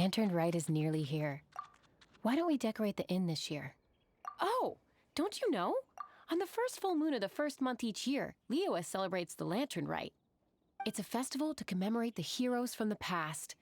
Lantern Rite is nearly here. Why don't we decorate the inn this year? Oh, don't you know? On the first full moon of the first month each year, Liyue celebrates the Lantern Rite. It's a festival to commemorate the heroes from the past.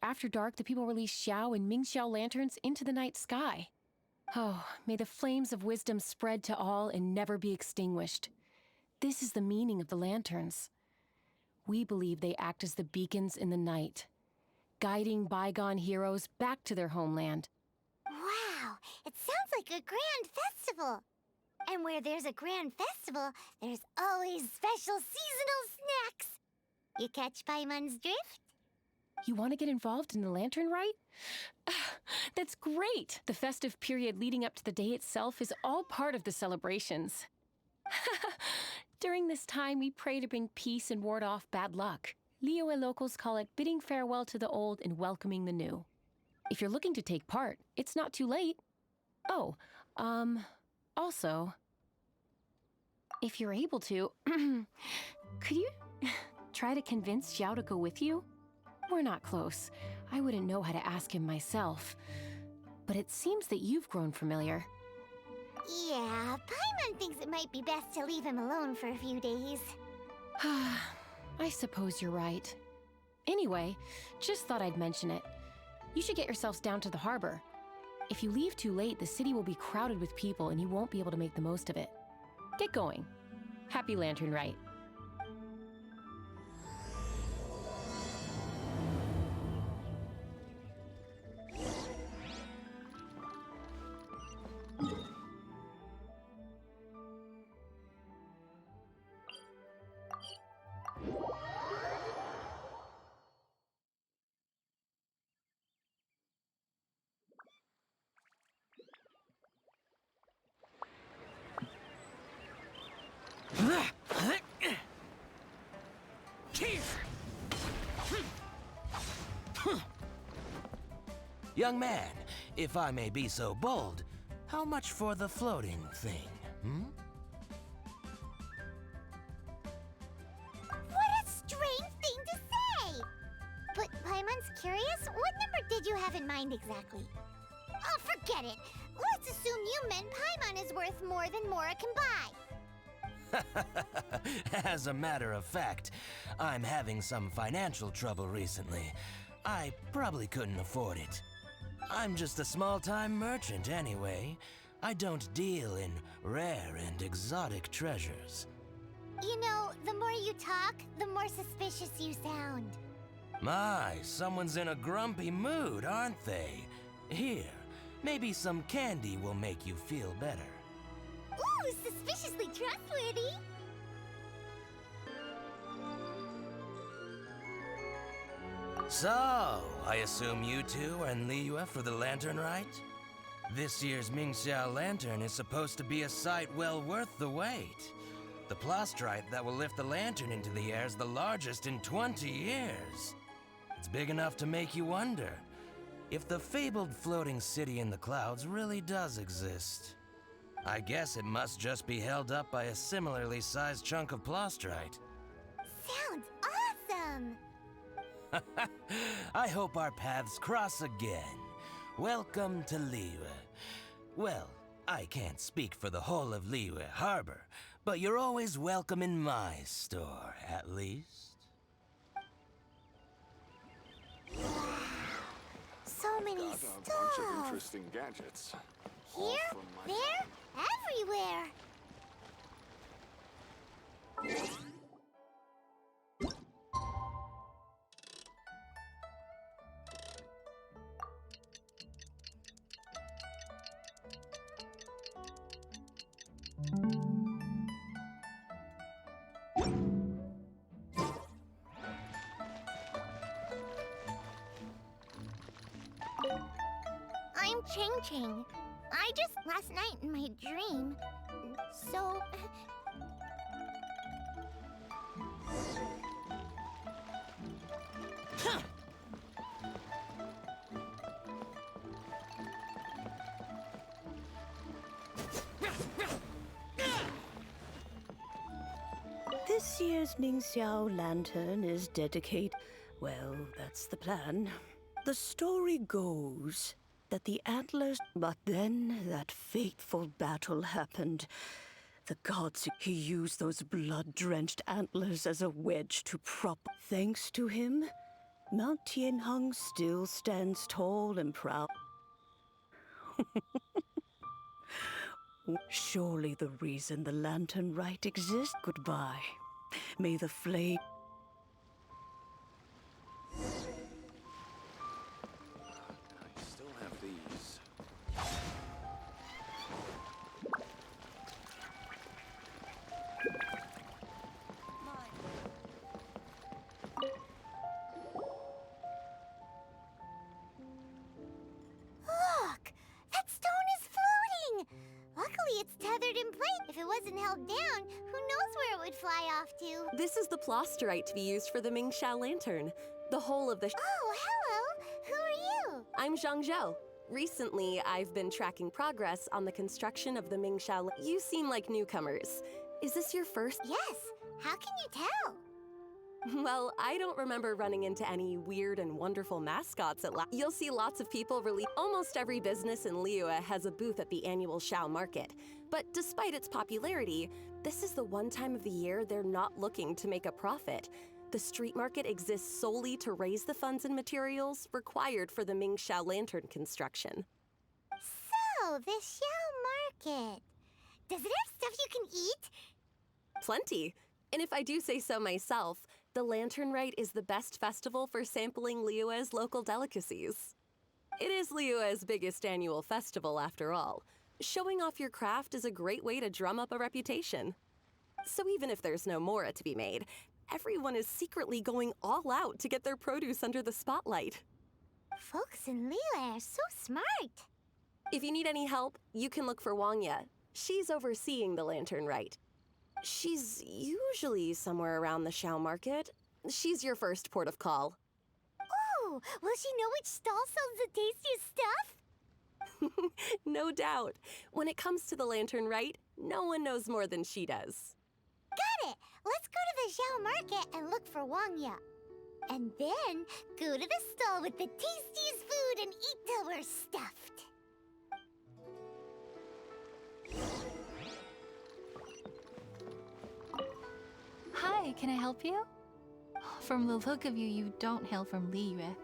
After dark, the people release Xiao and Mingxiao lanterns into the night sky. Oh, may the flames of wisdom spread to all and never be extinguished. This is the meaning of the lanterns. We believe they act as the beacons in the night, guiding bygone heroes back to their homeland. Wow, it sounds like a grand festival. And where there's a grand festival, there's always special seasonal snacks. You catch Paimon's drift? You want to get involved in the Lantern Rite? That's great! The festive period leading up to the day itself is all part of the celebrations. During this time, we pray to bring peace and ward off bad luck. Liyue locals call it bidding farewell to the old and welcoming the new. If you're looking to take part, it's not too late. Oh, also, if you're able to, could you try to convince Xiao to go with you? We're not close. I wouldn't know how to ask him myself. But it seems that you've grown familiar. Yeah, Paimon thinks it might be best to leave him alone for a few days. I suppose you're right. Anyway, just thought I'd mention it. You should get yourselves down to the harbor. If you leave too late, the city will be crowded with people and you won't be able to make the most of it. Get going. Happy Lantern Rite. Young man, if I may be so bold, how much for the floating thing, What a strange thing to say! But Paimon's curious, what number did you have in mind exactly? Oh, forget it! Let's assume you meant Paimon is worth more than Mora can buy. As a matter of fact, I'm having some financial trouble recently. I probably couldn't afford it. I'm just a small-time merchant anyway. I don't deal in rare and exotic treasures. You know, the more you talk, the more suspicious you sound. My, someone's in a grumpy mood, aren't they? Here, maybe some candy will make you feel better. Ooh, suspiciously trustworthy! So, I assume you two are in Liyue for the Lantern Rite? This year's Mingxiao lantern is supposed to be a sight well worth the wait. The plastrite that will lift the lantern into the air is the largest in 20 years. It's big enough to make you wonder if the fabled floating city in the clouds really does exist. I guess it must just be held up by a similarly sized chunk of plastrite. Sounds awesome! I hope our paths cross again. Welcome to Liyue. Well, I can't speak for the whole of Liyue Harbor, but you're always welcome in my store, at least. So many Got a stuff! bunch of interesting gadgets. All Here, from my- there, everywhere! I'm Ching Ching. I just last night in my dream. So This year's Mingxiao lantern is dedicated. Well, that's the plan. The story goes that the antlers... But then that fateful battle happened. The gods, he used those blood-drenched antlers as a wedge to prop. Thanks to him, Mount Tianheng still stands tall and proud. Surely the reason the lantern rite exists. Goodbye. May the flame... I still have these. Look! That stone is floating! Luckily, it's tethered in place. If it wasn't held down, who knows where it would fly off to? This is the plasterite to be used for the Mingxiao lantern. The whole of the... Oh, hello! Who are you? I'm Zhang Zhou. Recently, I've been tracking progress on the construction of the Mingxiao... You seem like newcomers. Is this your first... Yes. How can you tell? Well, I don't remember running into any weird and wonderful mascots at last. You'll see lots of people release. Almost every business in Liyue has a booth at the annual Xiao market. But despite its popularity, this is the one time of the year they're not looking to make a profit. The street market exists solely to raise the funds and materials required for the Mingxiao lantern construction. So, the Xiao market. Does it have stuff you can eat? Plenty. And if I do say so myself, the Lantern Rite is the best festival for sampling Liyue's local delicacies. It is Liyue's biggest annual festival, after all. Showing off your craft is a great way to drum up a reputation. So even if there's no mora to be made, everyone is secretly going all out to get their produce under the spotlight. Folks in Liyue are so smart. If you need any help, you can look for Wangya. She's overseeing the Lantern Rite. She's usually somewhere around the Xiao market. She's your first port of call. Oh, will she know which stall sells the tastiest stuff? No doubt. When it comes to the Lantern Rite, no one knows more than she does. Got it! Let's go to the Xiao market and look for Wangya. And then go to the stall with the tastiest food and eat till we're stuffed. Hi, can I help you? From the look of you, you don't hail from Liyue.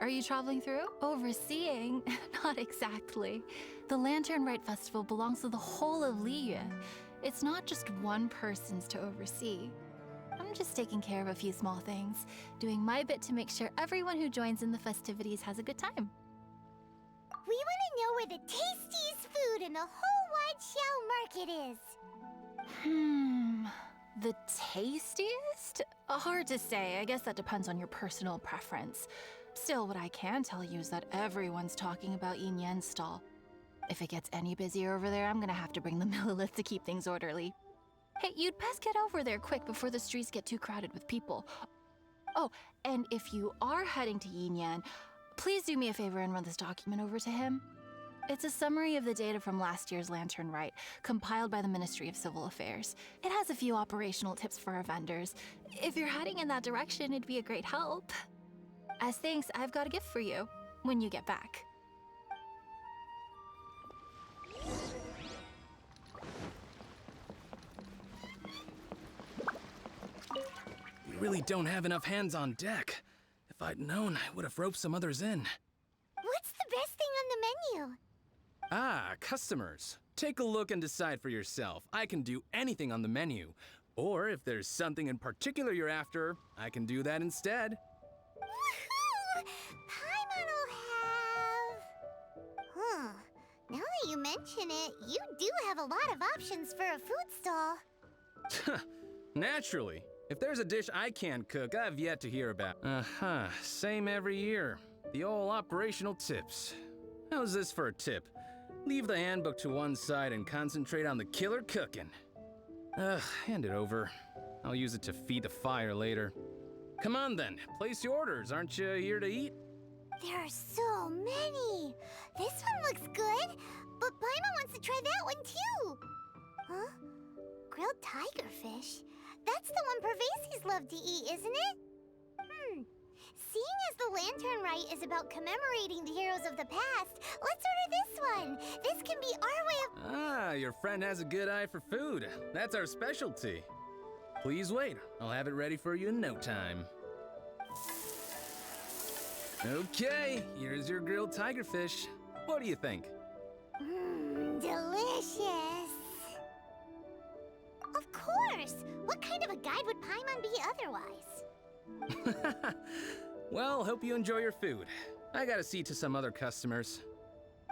Are you traveling through? Overseeing? Not exactly. The Lantern Rite Festival belongs to the whole of Liyue. It's not just one person's to oversee. I'm just taking care of a few small things, doing my bit to make sure everyone who joins in the festivities has a good time. We want to know where the tastiest food in the whole wide Xiao market is. The tastiest? Hard to say. I guess that depends on your personal preference. Still, what I can tell you is that everyone's talking about Yin Yan's stall. If it gets any busier over there, I'm gonna have to bring the millilith to keep things orderly. Hey, you'd best get over there quick before the streets get too crowded with people. Oh, and if you are heading to Yin Yan, please do me a favor and run this document over to him. It's a summary of the data from last year's Lantern Rite, compiled by the Ministry of Civil Affairs. It has a few operational tips for our vendors. If you're heading in that direction, it'd be a great help. As thanks, I've got a gift for you when you get back. We really don't have enough hands on deck. If I'd known, I would have roped some others in. What's the best thing on the menu? Ah, customers. Take a look and decide for yourself. I can do anything on the menu. Or if there's something in particular you're after, I can do that instead. Woohoo! Paimon will have... Now that you mention it, you do have a lot of options for a food stall. Naturally. If there's a dish I can't cook, I've yet to hear about. Same every year. The old operational tips. How's this for a tip? Leave the handbook to one side and concentrate on the killer cooking. Hand it over. I'll use it to feed the fire later. Come on then, place your orders. Aren't you here to eat? There are so many. This one looks good, but Paimon wants to try that one too. Huh? Grilled tiger fish? That's the one Pervasies love to eat, isn't it? seeing as the Lantern Rite is about commemorating the heroes of the past, let's order this one. This can be our way of... Ah, your friend has a good eye for food. That's our specialty. Please wait. I'll have it ready for you in no time. Okay, here's your grilled tigerfish. What do you think? Delicious. Of course! What kind of a guide would Paimon be otherwise? Well, hope you enjoy your food. I gotta see to some other customers.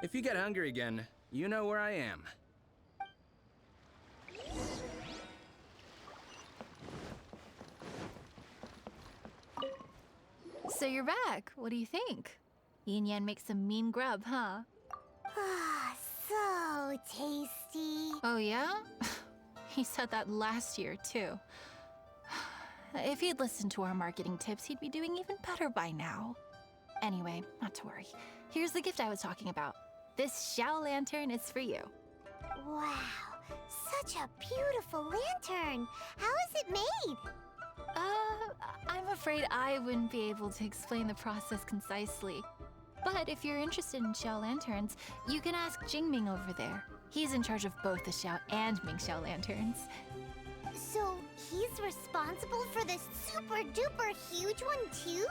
If you get hungry again, you know where I am. So you're back. What do you think? Yin Yan makes some mean grub, huh? Ah, so tasty. Oh, yeah? He said that last year, too. If he'd listened to our marketing tips, he'd be doing even better by now. Anyway, not to worry. Here's the gift I was talking about. This XIAO lantern is for you. Wow, such a beautiful lantern. How is it made? I'm afraid I wouldn't be able to explain the process concisely. But if you're interested in XIAO lanterns, you can ask Jingming over there. He's in charge of both the XIAO and Mingxiao lanterns. So he's responsible for this super duper huge one too?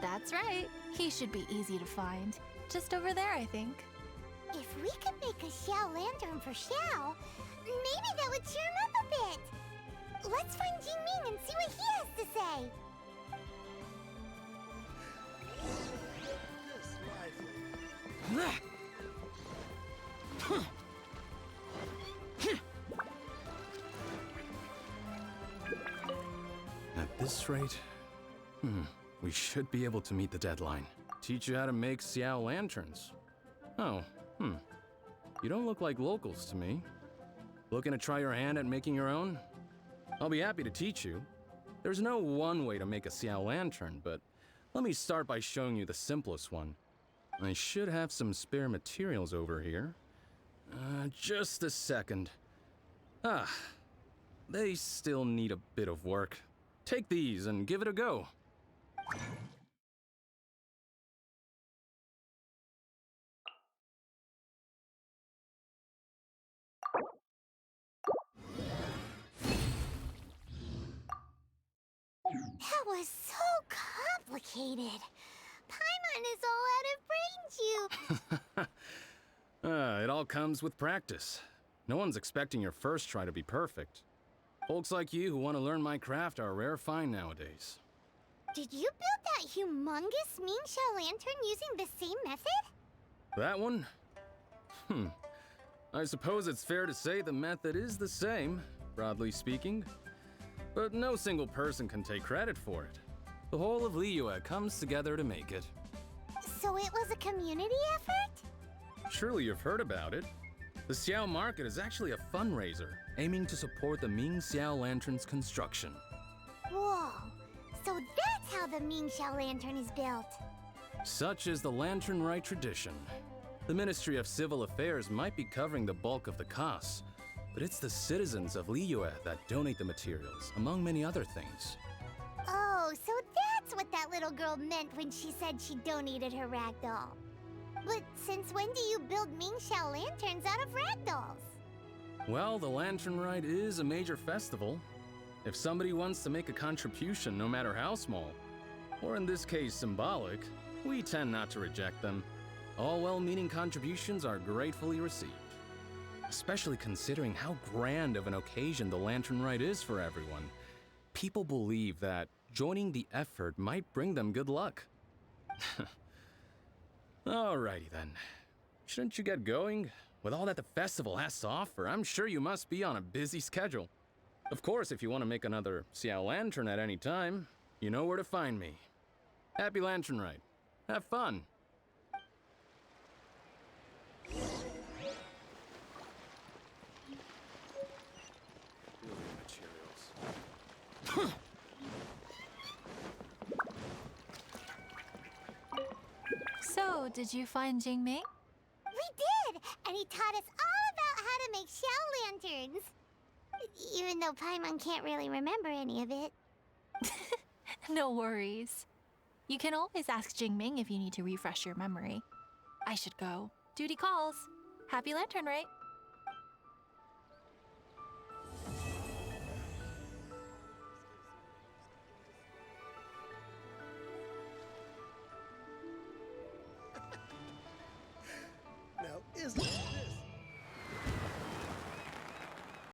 That's right. He should be easy to find. Just over there, I think. If we could make a XIAO lantern for XIAO, maybe that would cheer him up a bit. Let's find Jingming and see what he has to say. At this rate, we should be able to meet the deadline. Teach you how to make XIAO lanterns. Oh, You don't look like locals to me. Looking to try your hand at making your own? I'll be happy to teach you. There's no one way to make a XIAO lantern, but let me start by showing you the simplest one. I should have some spare materials over here. Just a second. They still need a bit of work. Take these and give it a go. That was so complicated. Paimon is all out of brain juice. It all comes with practice. No one's expecting your first try to be perfect. Folks like you who want to learn my craft are a rare find nowadays. Did you build that humongous Mingxiao lantern using the same method? That one? I suppose it's fair to say the method is the same, broadly speaking. But no single person can take credit for it. The whole of Liyue comes together to make it. So it was a community effort? Surely you've heard about it. The XIAO market is actually a fundraiser aiming to support the Mingxiao lantern's construction. Whoa, so that's how the Mingxiao lantern is built. Such is the Lantern Rite tradition. The Ministry of Civil Affairs might be covering the bulk of the costs, but it's the citizens of Liyue that donate the materials, among many other things. Oh, so that's what that little girl meant when she said she donated her ragdoll. But since when do you build Mingxiao lanterns out of ragdolls? Well, the Lantern Rite is a major festival. If somebody wants to make a contribution, no matter how small, or in this case symbolic, we tend not to reject them. All well-meaning contributions are gratefully received. Especially considering how grand of an occasion the Lantern Rite is for everyone. People believe that joining the effort might bring them good luck. Alrighty then. Shouldn't you get going? With all that the festival has to offer, I'm sure you must be on a busy schedule. Of course, if you want to make another XIAO lantern at any time, you know where to find me. Happy Lantern Rite. Have fun. Building materials. So, did you find Jingming? We did! And he taught us all about how to make XIAO lanterns. Even though Paimon can't really remember any of it. No worries. You can always ask Jingming if you need to refresh your memory. I should go. Duty calls. Happy Lantern Rite!